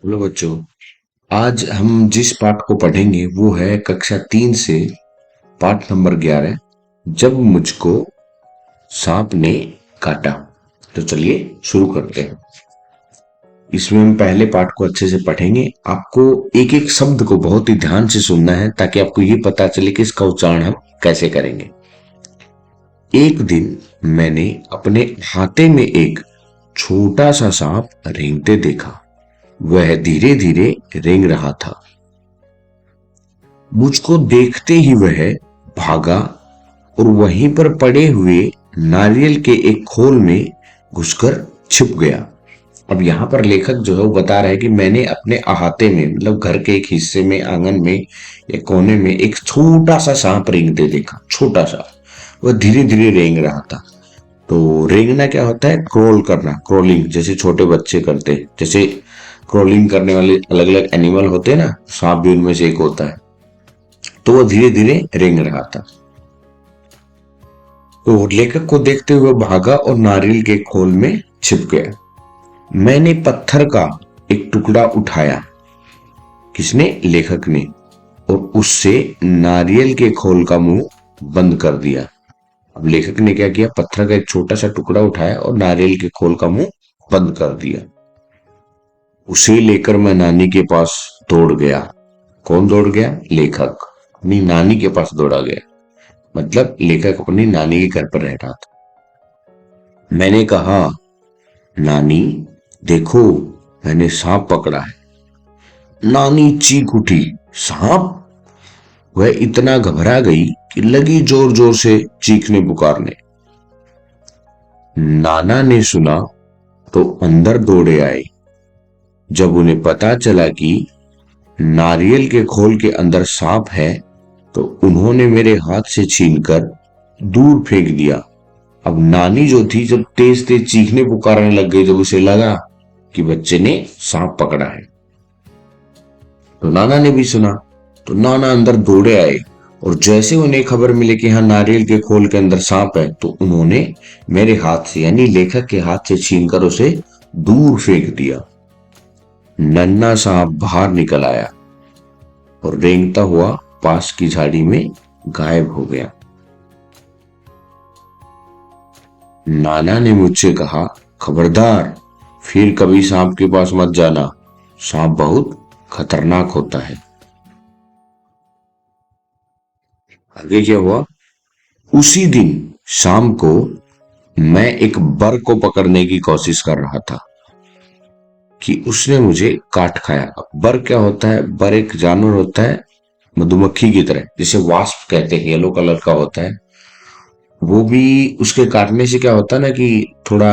Hello बच्चों। आज हम जिस पाठ को पढ़ेंगे वो है कक्षा 3 से पाठ नंबर 11। जब मुझको सांप ने काटा। तो चलिए शुरू करते हैं। इसमें हम पहले पाठ को अच्छे से पढ़ेंगे। आपको एक एक शब्द को बहुत ही ध्यान से सुनना है ताकि आपको ये पता चले कि इसका उच्चारण हम कैसे करेंगे। एक दिन मैंने अपने हाथे में एक छोटा सा सांप रेंगते देखा। वह धीरे धीरे रेंग रहा था। मुझको देखते ही वह भागा और वहीं पर पड़े हुए नारियल के एक खोल में घुसकर छिप गया। अब यहाँ पर लेखक जो है वो बता रहा है कि मैंने अपने अहाते में मतलब घर के एक हिस्से में, आंगन में या कोने में एक छोटा सा सांप रेंगते देखा। छोटा सा, वह धीरे धीरे रेंग रहा था। तो रेंगना क्या होता है? क्रोल करना, क्रोलिंग, जैसे छोटे बच्चे करते हैं। जैसे क्रोलिंग करने वाले अलग अलग एनिमल होते हैं ना, सांप भी उनमें से एक होता है। तो वो धीरे धीरे रेंग रहा था। तो लेखक को देखते हुए भागा और नारियल के खोल में छिप गया। मैंने पत्थर का एक टुकड़ा उठाया। किसने? लेखक ने। और उससे नारियल के खोल का मुंह बंद कर दिया। अब लेखक ने क्या किया? पत्थर का एक छोटा सा टुकड़ा उठाया और नारियल के खोल का मुंह बंद कर दिया। उसे लेकर मैं नानी के पास दौड़ गया। कौन दौड़ गया? लेखक अपनी नानी के पास दौड़ा गया। मतलब लेखक अपनी नानी के घर पर रह रहा था। मैंने कहा, नानी देखो, मैंने सांप पकड़ा है। नानी चीख उठी, सांप? वह इतना घबरा गई कि लगी जोर जोर से चीखने पुकारने। नाना ने सुना तो अंदर दौड़े आए। जब उन्हें पता चला कि नारियल के खोल के अंदर सांप है तो उन्होंने मेरे हाथ से छीनकर दूर फेंक दिया। अब नानी जो थी, जब तेज तेज चीखने पुकारने लग गई, जब उसे लगा कि बच्चे ने सांप पकड़ा है। तो नाना ने भी सुना। तो नाना अंदर दौड़े आए और जैसे उन्हें खबर मिली कि हाँ नारियल के खोल के अंदर सांप है तो उन्होंने मेरे हाथ से यानी लेखक के हाथ से छीनकर उसे दूर फेंक दिया। नन्हा सांप बाहर निकल आया और रेंगता हुआ पास की झाड़ी में गायब हो गया। नाना ने मुझसे कहा, खबरदार, फिर कभी सांप के पास मत जाना। सांप बहुत खतरनाक होता है। आगे क्या हुआ? उसी दिन शाम को मैं एक बर को पकड़ने की कोशिश कर रहा था कि उसने मुझे काट खाया। बर क्या होता है? बर एक जानवर होता है मधुमक्खी की तरह, जिसे वास्प कहते हैं, येलो कलर का होता है। वो भी उसके काटने से क्या होता है ना कि थोड़ा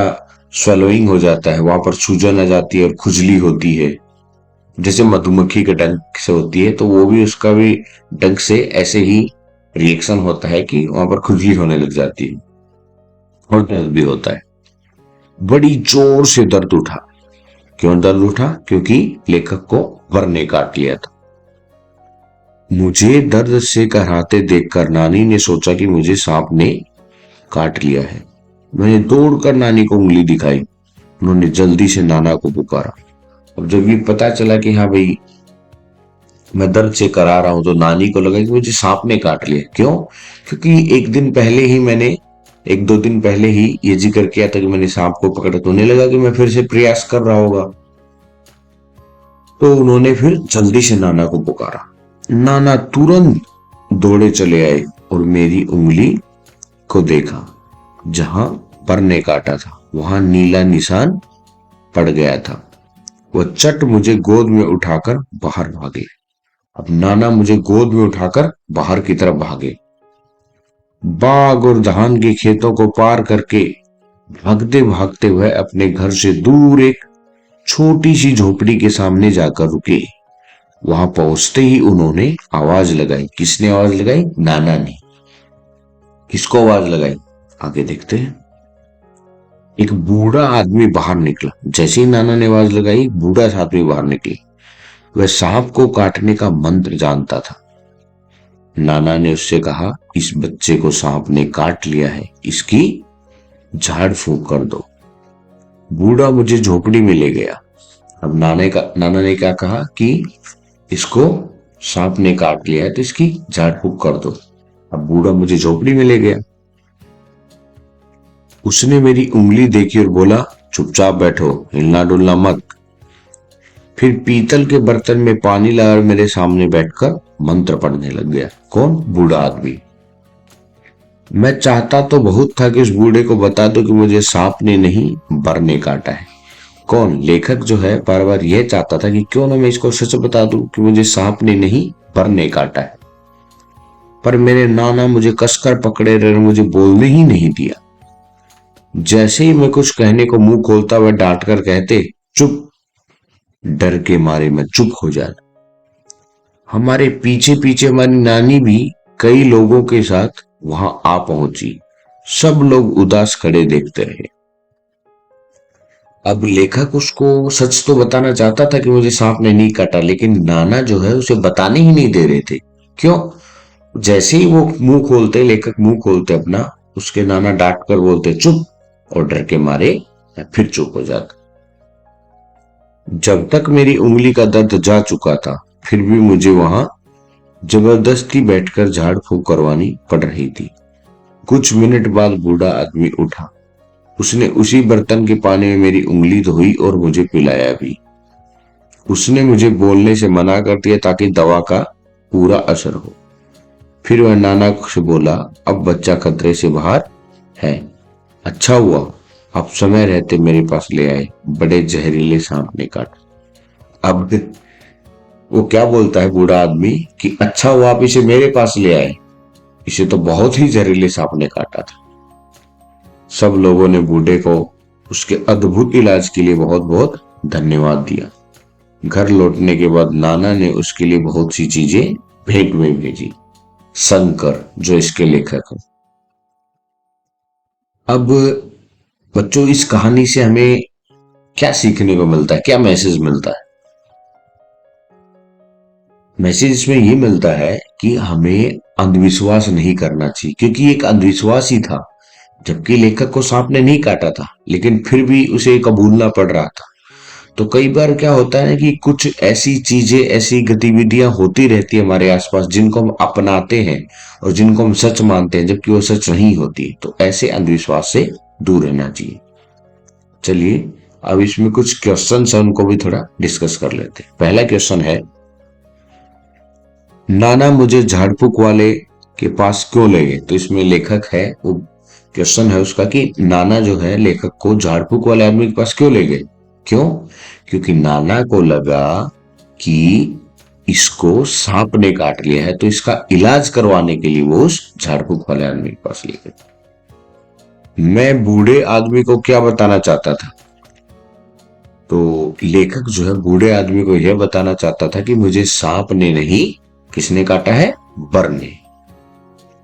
स्वेलोइंग हो जाता है, वहां पर सूजन आ जाती है और खुजली होती है, जैसे मधुमक्खी के डंक से होती है। तो वो भी, उसका भी डंक से ऐसे ही रिएक्शन होता है कि वहां पर खुजली होने लग जाती है और दर्द भी होता है। बड़ी जोर से दर्द उठा। क्यों दर्द उठा? क्योंकि लेखक को बर ने काट लिया था। मुझे दर्द से कराहते देखकर नानी ने सोचा कि मुझे सांप ने काट लिया है। मैंने दौड़कर नानी को उंगली दिखाई। उन्होंने जल्दी से नाना को पुकारा। अब जब ये पता चला कि हाँ भाई मैं दर्द से करा रहा हूं, तो नानी को लगा कि मुझे सांप ने काट लिया। क्यों? क्योंकि एक दो दिन पहले ही ये जिक्र किया था कि मैंने सांप को पकड़ा। तो उन्हें लगा कि मैं फिर से प्रयास कर रहा होगा। तो उन्होंने फिर जल्दी से नाना को पुकारा। नाना तुरंत दौड़े चले आए और मेरी उंगली को देखा। जहां पर ने काटा था वहां नीला निशान पड़ गया था। वह चट मुझे गोद में उठाकर बाहर भागे। अब नाना मुझे गोद में उठाकर बाहर की तरफ भागे। बाग और धान के खेतों को पार करके भागते भागते वह अपने घर से दूर एक छोटी सी झोपड़ी के सामने जाकर रुके। वहां पहुंचते ही उन्होंने आवाज लगाई। किसने आवाज लगाई? नाना ने। किसको आवाज लगाई? आगे देखते हैं। एक बूढ़ा आदमी बाहर निकला। जैसे ही नाना ने आवाज लगाई, बूढ़ा सा आदमी बाहर निकला। वह सांप को काटने का मंत्र जानता था। नाना ने उससे कहा, इस बच्चे को सांप ने काट लिया है, इसकी झाड़ फूंक कर दो। बूढ़ा मुझे झोपड़ी में ले गया। अब नाना ने क्या कहा कि इसको सांप ने काट लिया है तो इसकी झाड़ फूक कर दो। अब बूढ़ा मुझे झोपड़ी में ले गया। उसने मेरी उंगली देखी और बोला, चुपचाप बैठो, हिलना डुलना मत। फिर पीतल के बर्तन में पानी लाकर मेरे सामने बैठकर मंत्र पढ़ने लग गया। कौन? बूढ़ा आदमी। मैं चाहता तो बहुत था कि उस बूढ़े को बता दूं कि मुझे सांप ने नहीं बर ने काटा है। कौन? लेखक जो है बार बार यह चाहता था कि क्यों ना मैं इसको सच बता दूं कि मुझे सांप ने नहीं बर ने काटा है। पर मेरे नाना मुझे कसकर पकड़े रहे, मुझे बोलने ही नहीं दिया। जैसे ही मैं कुछ कहने को मुंह खोलता वह डांट कर कहते, चुप। डर के मारे मैं चुप हो जाता। हमारे पीछे पीछे हमारी नानी भी कई लोगों के साथ वहां आ पहुंची। सब लोग उदास खड़े देखते रहे। अब लेखक उसको सच तो बताना चाहता था कि मुझे सांप ने नहीं काटा, लेकिन नाना जो है उसे बताने ही नहीं दे रहे थे। क्यों? जैसे ही वो मुंह खोलते, लेखक मुंह खोलते अपना, उसके नाना डांट कर बोलते चुप, और डर के मारे फिर चुप हो जाता। जब तक मेरी उंगली का दर्द जा चुका था, फिर भी मुझे वहां जबरदस्ती बैठकर झाड़ फूक करवानी पड़ रही थी। कुछ मिनट बाद बूढ़ा आदमी उठा। उसने उसी बर्तन के पानी में मेरी उंगली धोई और मुझे पिलाया भी। उसने मुझे बोलने से मना कर दिया ताकि दवा का पूरा असर हो। फिर वह नाना से बोला, अब बच्चा खतरे से बाहर है। अच्छा हुआ आप समय रहते मेरे पास ले आए, बड़े जहरीले सांप ने काटा। अब वो क्या बोलता है बूढ़ा आदमी कि अच्छा हुआ आप इसे मेरे पास ले आए, इसे तो बहुत ही जहरीले सांप ने काटा था। सब लोगों ने बूढ़े को उसके अद्भुत इलाज के लिए बहुत बहुत धन्यवाद दिया। घर लौटने के बाद नाना ने उसके लिए बहुत सी चीजें भेंट में भेजी। शंकर जो इसके लेखक हैं। अब बच्चों, इस कहानी से हमें क्या सीखने को मिलता है, क्या मैसेज मिलता है? मैसेज इसमें यह मिलता है कि हमें अंधविश्वास नहीं करना चाहिए, क्योंकि एक अंधविश्वास ही था। जबकि लेखक को सांप ने नहीं काटा था, लेकिन फिर भी उसे कबूलना पड़ रहा था। तो कई बार क्या होता है कि कुछ ऐसी चीजें, ऐसी गतिविधियां होती रहती है हमारे आसपास जिनको हम अपनाते हैं और जिनको हम सच मानते हैं, जबकि वो सच नहीं होती। तो ऐसे अंधविश्वास से दूर रहना चाहिए। चलिए अब इसमें कुछ क्वेश्चन है, उनको भी थोड़ा डिस्कस कर लेते हैं। पहला क्वेश्चन है, नाना मुझे झाड़ फूक वाले के पास क्यों ले गए? तो इसमें लेखक है, वो क्वेश्चन है उसका कि नाना जो है लेखक को झाड़ फूक वाले आदमी के पास क्यों ले गए? क्यों? क्योंकि नाना को लगा कि इसको सांप ने काट लिया है, तो इसका इलाज करवाने के लिए वो उस झाड़ फूक वाले आदमी के पास ले गए। मैं बूढ़े आदमी को क्या बताना चाहता था? तो लेखक जो है बूढ़े आदमी को यह बताना चाहता था कि मुझे सांप ने नहीं, किसने काटा है? बर ने।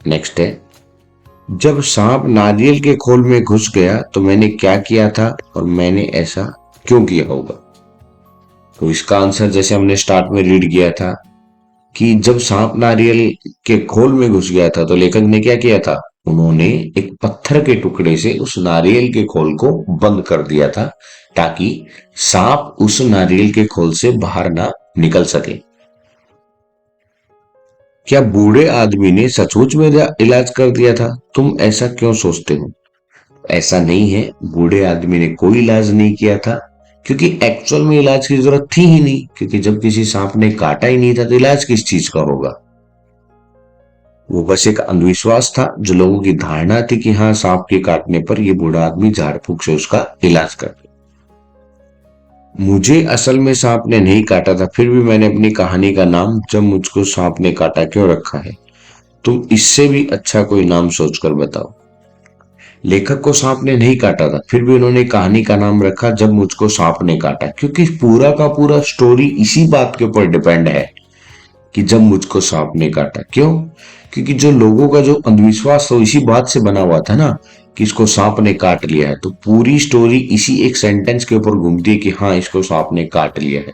नेक्स्ट है, जब सांप नारियल के खोल में घुस गया तो मैंने क्या किया था और मैंने ऐसा क्यों किया होगा? तो इसका आंसर जैसे हमने स्टार्ट में रीड किया था कि जब सांप नारियल के खोल में घुस गया था तो लेखक ने क्या किया था? उन्होंने एक पत्थर के टुकड़े से उस नारियल के खोल को बंद कर दिया था, ताकि सांप उस नारियल के खोल से बाहर ना निकल सके। क्या बूढ़े आदमी ने सचमुच मेरा इलाज कर दिया था? तुम ऐसा क्यों सोचते हो? ऐसा नहीं है, बूढ़े आदमी ने कोई इलाज नहीं किया था, क्योंकि एक्चुअल में इलाज की जरूरत थी ही नहीं, क्योंकि जब किसी सांप ने काटा ही नहीं था तो इलाज किस चीज का होगा? वो बस एक अंधविश्वास था, जो लोगों की धारणा थी कि हाँ सांप के काटने पर ये बूढ़ा आदमी झाड़ फूक से उसका इलाज कर दे। मुझे असल में सांप ने नहीं काटा था, फिर भी मैंने अपनी कहानी का नाम जब मुझको सांप ने काटा क्यों रखा है। तुम इससे भी अच्छा कोई नाम सोचकर बताओ। लेखक को सांप ने नहीं काटा था, फिर भी उन्होंने कहानी का नाम रखा जब मुझको सांप ने काटा, क्योंकि पूरा का पूरा स्टोरी इसी बात के ऊपर डिपेंड है कि जब मुझको सांप ने काटा। क्यों? क्योंकि जो लोगों का जो अंधविश्वास था इसी बात से बना हुआ था ना, कि इसको सांप ने काट लिया है। तो पूरी स्टोरी इसी एक सेंटेंस के ऊपर घूमती है कि हाँ इसको सांप ने काट लिया है,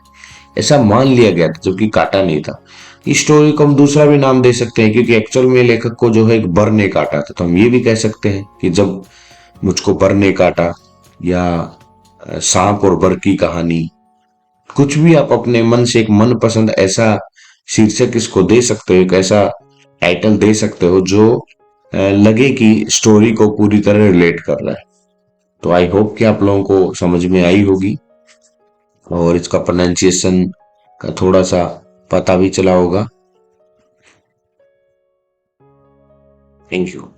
ऐसा मान लिया गया था, जबकि काटा नहीं था। इस स्टोरी को हम दूसरा भी नाम दे सकते हैं, क्योंकि एक्चुअल में लेखक को जो है एक बर ने काटा था, तो हम ये भी कह सकते हैं कि जब मुझको बर ने काटा, या सांप और बर की कहानी। कुछ भी आप अपने मन से एक मनपसंद ऐसा शीर्षक इसको दे सकते हो, एक ऐसा टाइटल दे सकते हो जो लगे कि स्टोरी को पूरी तरह रिलेट कर रहा है। तो आई होप कि आप लोगों को समझ में आई होगी और इसका प्रोनाउंसिएशन का थोड़ा सा पता भी चला होगा। Thank you.